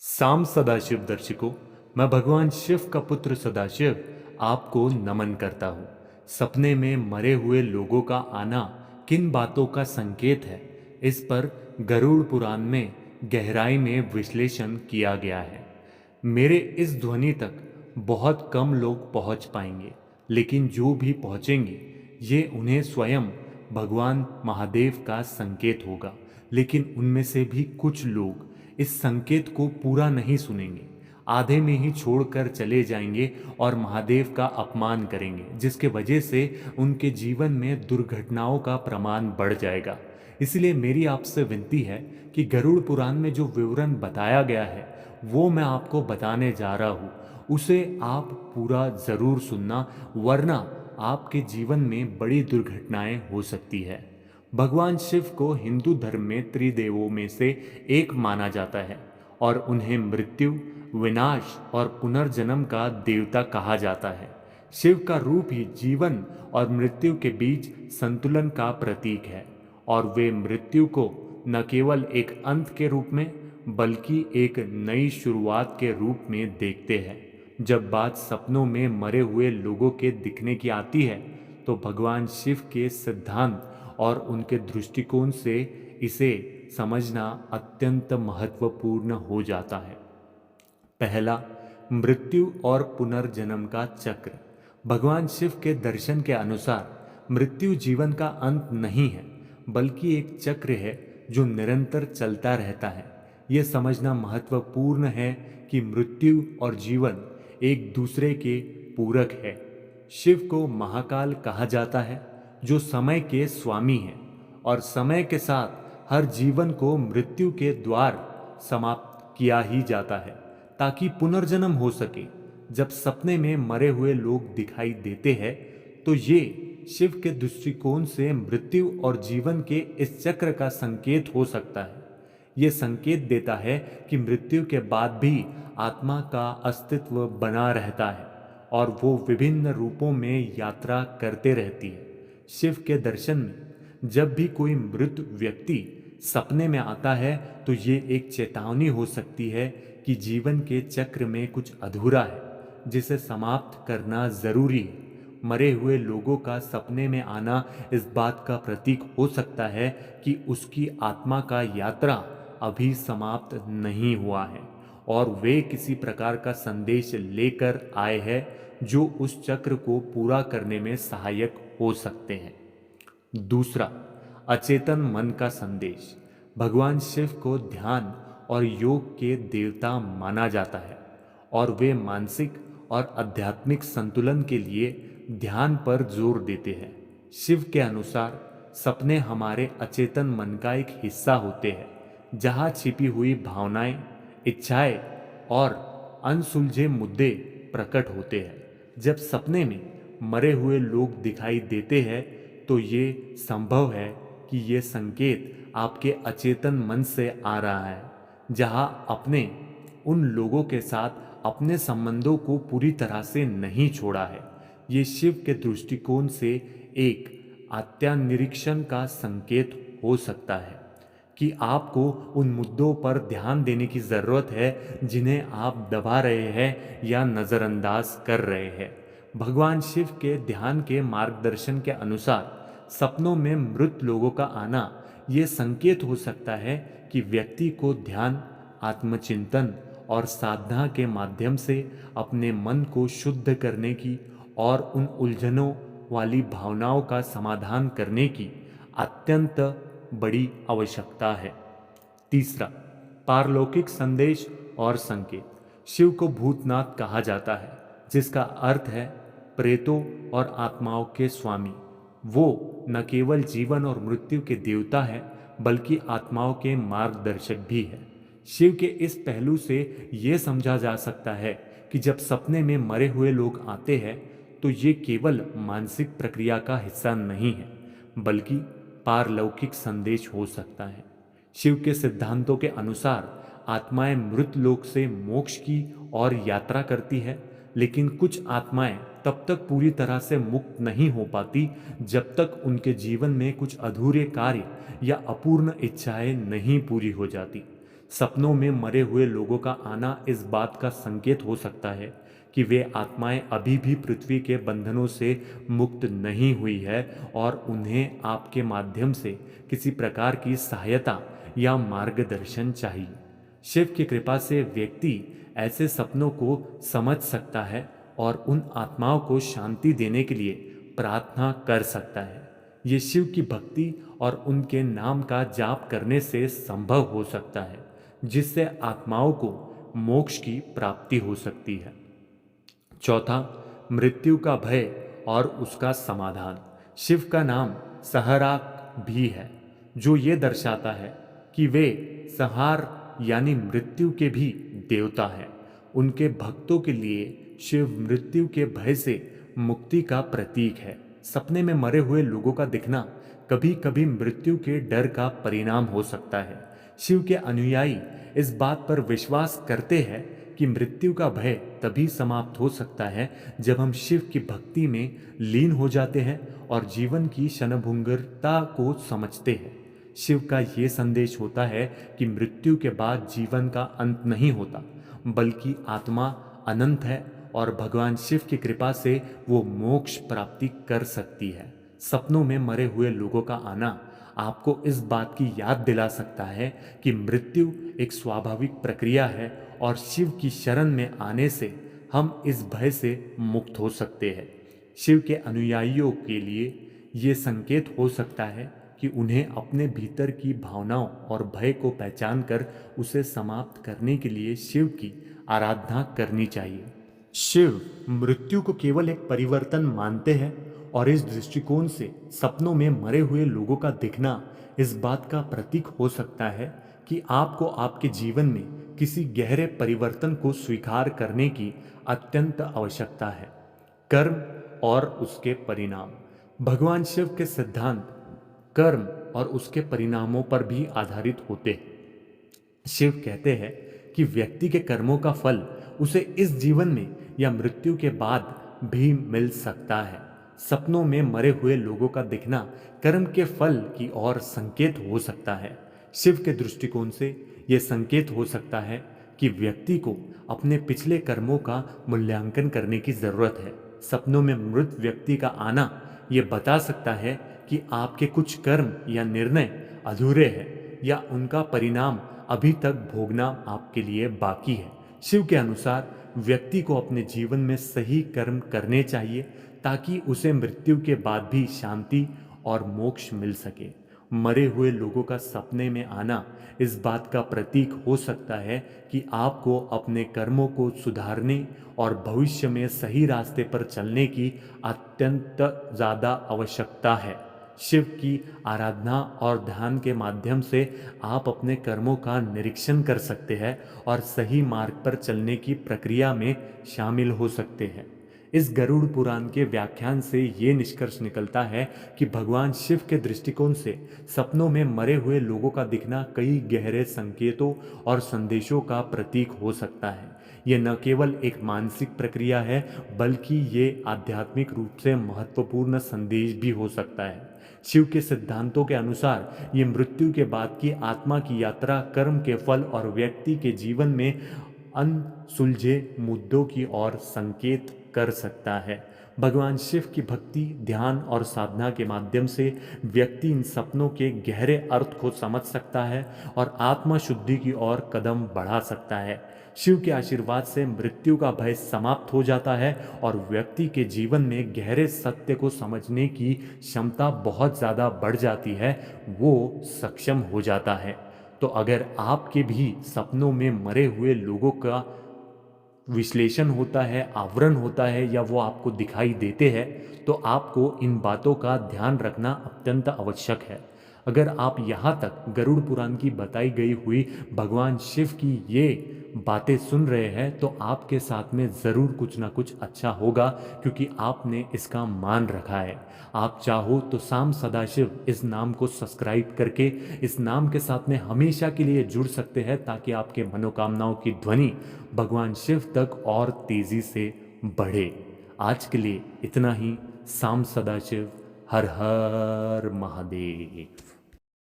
साम सदाशिव दर्शकों, मैं भगवान शिव का पुत्र सदाशिव आपको नमन करता हूँ। सपने में मरे हुए लोगों का आना किन बातों का संकेत है, इस पर गरुड़ पुराण में गहराई में विश्लेषण किया गया है। मेरे इस ध्वनि तक बहुत कम लोग पहुंच पाएंगे, लेकिन जो भी पहुंचेंगे ये उन्हें स्वयं भगवान महादेव का संकेत होगा। लेकिन उनमें से भी कुछ लोग इस संकेत को पूरा नहीं सुनेंगे, आधे में ही छोड़कर चले जाएंगे और महादेव का अपमान करेंगे, जिसके वजह से उनके जीवन में दुर्घटनाओं का प्रमाण बढ़ जाएगा। इसलिए मेरी आपसे विनती है कि गरुड़ पुराण में जो विवरण बताया गया है वो मैं आपको बताने जा रहा हूँ, उसे आप पूरा ज़रूर सुनना, वरना आपके जीवन में बड़ी दुर्घटनाएं हो सकती है। भगवान शिव को हिंदू धर्म में त्रिदेवों में से एक माना जाता है और उन्हें मृत्यु, विनाश और पुनर्जन्म का देवता कहा जाता है। शिव का रूप ही जीवन और मृत्यु के बीच संतुलन का प्रतीक है और वे मृत्यु को न केवल एक अंत के रूप में बल्कि एक नई शुरुआत के रूप में देखते हैं। जब बात सपनों में मरे हुए लोगों के दिखने की आती है तो भगवान शिव के सिद्धांत और उनके दृष्टिकोण से इसे समझना अत्यंत महत्वपूर्ण हो जाता है। पहला, मृत्यु और पुनर्जन्म का चक्र। भगवान शिव के दर्शन के अनुसार मृत्यु जीवन का अंत नहीं है, बल्कि एक चक्र है जो निरंतर चलता रहता है। यह समझना महत्वपूर्ण है कि मृत्यु और जीवन एक दूसरे के पूरक है। शिव को महाकाल कहा जाता है, जो समय के स्वामी हैं और समय के साथ हर जीवन को मृत्यु के द्वार समाप्त किया ही जाता है ताकि पुनर्जन्म हो सके। जब सपने में मरे हुए लोग दिखाई देते हैं तो ये शिव के दृष्टिकोण से मृत्यु और जीवन के इस चक्र का संकेत हो सकता है। ये संकेत देता है कि मृत्यु के बाद भी आत्मा का अस्तित्व बना रहता है और वो विभिन्न रूपों में यात्रा करते रहती है। शिव के दर्शन में जब भी कोई मृत व्यक्ति सपने में आता है तो ये एक चेतावनी हो सकती है कि जीवन के चक्र में कुछ अधूरा है, जिसे समाप्त करना जरूरी है। मरे हुए लोगों का सपने में आना इस बात का प्रतीक हो सकता है कि उसकी आत्मा का यात्रा अभी समाप्त नहीं हुआ है और वे किसी प्रकार का संदेश लेकर आए हैं जो उस चक्र को पूरा करने में सहायक हो सकते हैं। दूसरा, अचेतन मन का संदेश। भगवान शिव को ध्यान और योग के देवता माना जाता है और वे मानसिक और आध्यात्मिक संतुलन के लिए ध्यान पर जोर देते हैं। शिव के अनुसार सपने हमारे अचेतन मन का एक हिस्सा होते हैं, जहाँ छिपी हुई भावनाएं, इच्छाएं और अनसुलझे मुद्दे प्रकट होते हैं। जब सपने में मरे हुए लोग दिखाई देते हैं तो ये संभव है कि ये संकेत आपके अचेतन मन से आ रहा है, जहां अपने उन लोगों के साथ अपने संबंधों को पूरी तरह से नहीं छोड़ा है। ये शिव के दृष्टिकोण से एक आत्मनिरीक्षण का संकेत हो सकता है कि आपको उन मुद्दों पर ध्यान देने की ज़रूरत है जिन्हें आप दबा रहे हैं या नज़रअंदाज कर रहे हैं। भगवान शिव के ध्यान के मार्गदर्शन के अनुसार सपनों में मृत लोगों का आना ये संकेत हो सकता है कि व्यक्ति को ध्यान, आत्मचिंतन और साधना के माध्यम से अपने मन को शुद्ध करने की और उन उलझनों वाली भावनाओं का समाधान करने की अत्यंत बड़ी आवश्यकता है। तीसरा, पारलौकिक संदेश और संकेत। शिव को भूतनाथ कहा जाता है, जिसका अर्थ है प्रेतों और आत्माओं के स्वामी। वो न केवल जीवन और मृत्यु के देवता है, बल्कि आत्माओं के मार्गदर्शक भी है। शिव के इस पहलू से ये समझा जा सकता है कि जब सपने में मरे हुए लोग आते हैं तो ये केवल मानसिक प्रक्रिया का हिस्सा नहीं है, बल्कि पारलौकिक संदेश हो सकता है। शिव के सिद्धांतों के अनुसार आत्माएं मृत लोक से मोक्ष की और यात्रा करती है, लेकिन कुछ आत्माएं तब तक पूरी तरह से मुक्त नहीं हो पाती जब तक उनके जीवन में कुछ अधूरे कार्य या अपूर्ण इच्छाएं नहीं पूरी हो जाती। सपनों में मरे हुए लोगों का आना इस बात का संकेत हो सकता है कि वे आत्माएं अभी भी पृथ्वी के बंधनों से मुक्त नहीं हुई है और उन्हें आपके माध्यम से किसी प्रकार की सहायता या मार्गदर्शन चाहिए। शिव की कृपा से व्यक्ति ऐसे सपनों को समझ सकता है और उन आत्माओं को शांति देने के लिए प्रार्थना कर सकता है। ये शिव की भक्ति और उनके नाम का जाप करने से संभव हो सकता है, जिससे आत्माओं को मोक्ष की प्राप्ति हो सकती है। चौथा, मृत्यु का भय और उसका समाधान। शिव का नाम सहराक भी है, जो ये दर्शाता है कि वे संहार यानी मृत्यु के भी देवता हैं। उनके भक्तों के लिए शिव मृत्यु के भय से मुक्ति का प्रतीक है। सपने में मरे हुए लोगों का दिखना कभी कभी मृत्यु के डर का परिणाम हो सकता है। शिव के अनुयायी इस बात पर विश्वास करते हैं कि मृत्यु का भय तभी समाप्त हो सकता है जब हम शिव की भक्ति में लीन हो जाते हैं और जीवन की क्षणभंगुरता को समझते हैं। शिव का ये संदेश होता है कि मृत्यु के बाद जीवन का अंत नहीं होता, बल्कि आत्मा अनंत है और भगवान शिव की कृपा से वो मोक्ष प्राप्ति कर सकती है। सपनों में मरे हुए लोगों का आना आपको इस बात की याद दिला सकता है कि मृत्यु एक स्वाभाविक प्रक्रिया है और शिव की शरण में आने से हम इस भय से मुक्त हो सकते हैं। शिव के अनुयायियों के लिए ये संकेत हो सकता है कि उन्हें अपने भीतर की भावनाओं और भय को पहचान कर उसे समाप्त करने के लिए शिव की आराधना करनी चाहिए। शिव मृत्यु को केवल एक परिवर्तन मानते हैं और इस दृष्टिकोण से सपनों में मरे हुए लोगों का दिखना इस बात का प्रतीक हो सकता है कि आपको आपके जीवन में किसी गहरे परिवर्तन को स्वीकार करने की अत्यंत आवश्यकता है। कर्म और उसके परिणाम। भगवान शिव के सिद्धांत कर्म और उसके परिणामों पर भी आधारित होते हैं। शिव कहते हैं कि व्यक्ति के कर्मों का फल उसे इस जीवन में या मृत्यु के बाद भी मिल सकता है। सपनों में मरे हुए लोगों का दिखना कर्म के फल की ओर संकेत हो सकता है। शिव के दृष्टिकोण से यह संकेत हो सकता है कि व्यक्ति को अपने पिछले कर्मों का मूल्यांकन करने की जरूरत है। सपनों में मृत व्यक्ति का आना यह बता सकता है कि आपके कुछ कर्म या निर्णय अधूरे हैं या उनका परिणाम अभी तक भोगना आपके लिए बाकी है। शिव के अनुसार व्यक्ति को अपने जीवन में सही कर्म करने चाहिए ताकि उसे मृत्यु के बाद भी शांति और मोक्ष मिल सके। मरे हुए लोगों का सपने में आना इस बात का प्रतीक हो सकता है कि आपको अपने कर्मों को सुधारने और भविष्य में सही रास्ते पर चलने की अत्यंत ज़्यादा आवश्यकता है। शिव की आराधना और ध्यान के माध्यम से आप अपने कर्मों का निरीक्षण कर सकते हैं और सही मार्ग पर चलने की प्रक्रिया में शामिल हो सकते हैं। इस गरुड़ पुराण के व्याख्यान से ये निष्कर्ष निकलता है कि भगवान शिव के दृष्टिकोण से सपनों में मरे हुए लोगों का दिखना कई गहरे संकेतों और संदेशों का प्रतीक हो सकता है। ये न केवल एक मानसिक प्रक्रिया है, बल्कि ये आध्यात्मिक रूप से महत्वपूर्ण संदेश भी हो सकता है। शिव के सिद्धांतों के अनुसार ये मृत्यु के बाद की आत्मा की यात्रा, कर्म के फल और व्यक्ति के जीवन में अनसुलझे मुद्दों की ओर संकेत कर सकता है। भगवान शिव की भक्ति, ध्यान और साधना के माध्यम से व्यक्ति इन सपनों के गहरे अर्थ को समझ सकता है और आत्मा शुद्धि की ओर कदम बढ़ा सकता है। शिव के आशीर्वाद से मृत्यु का भय समाप्त हो जाता है और व्यक्ति के जीवन में गहरे सत्य को समझने की क्षमता बहुत ज़्यादा बढ़ जाती है, वो सक्षम हो जाता है। तो अगर आपके भी सपनों में मरे हुए लोगों का विश्लेषण होता है, आवरण होता है या वो आपको दिखाई देते हैं, तो आपको इन बातों का ध्यान रखना अत्यंत आवश्यक है। अगर आप यहाँ तक गरुड़ पुराण की बताई गई हुई भगवान शिव की ये बातें सुन रहे हैं, तो आपके साथ में ज़रूर कुछ ना कुछ अच्छा होगा, क्योंकि आपने इसका मान रखा है। आप चाहो तो साम सदाशिव इस नाम को सब्सक्राइब करके इस नाम के साथ में हमेशा के लिए जुड़ सकते हैं, ताकि आपके मनोकामनाओं की ध्वनि भगवान शिव तक और तेज़ी से बढ़े। आज के लिए इतना ही। साम सदाशिव। हर हर महादेव।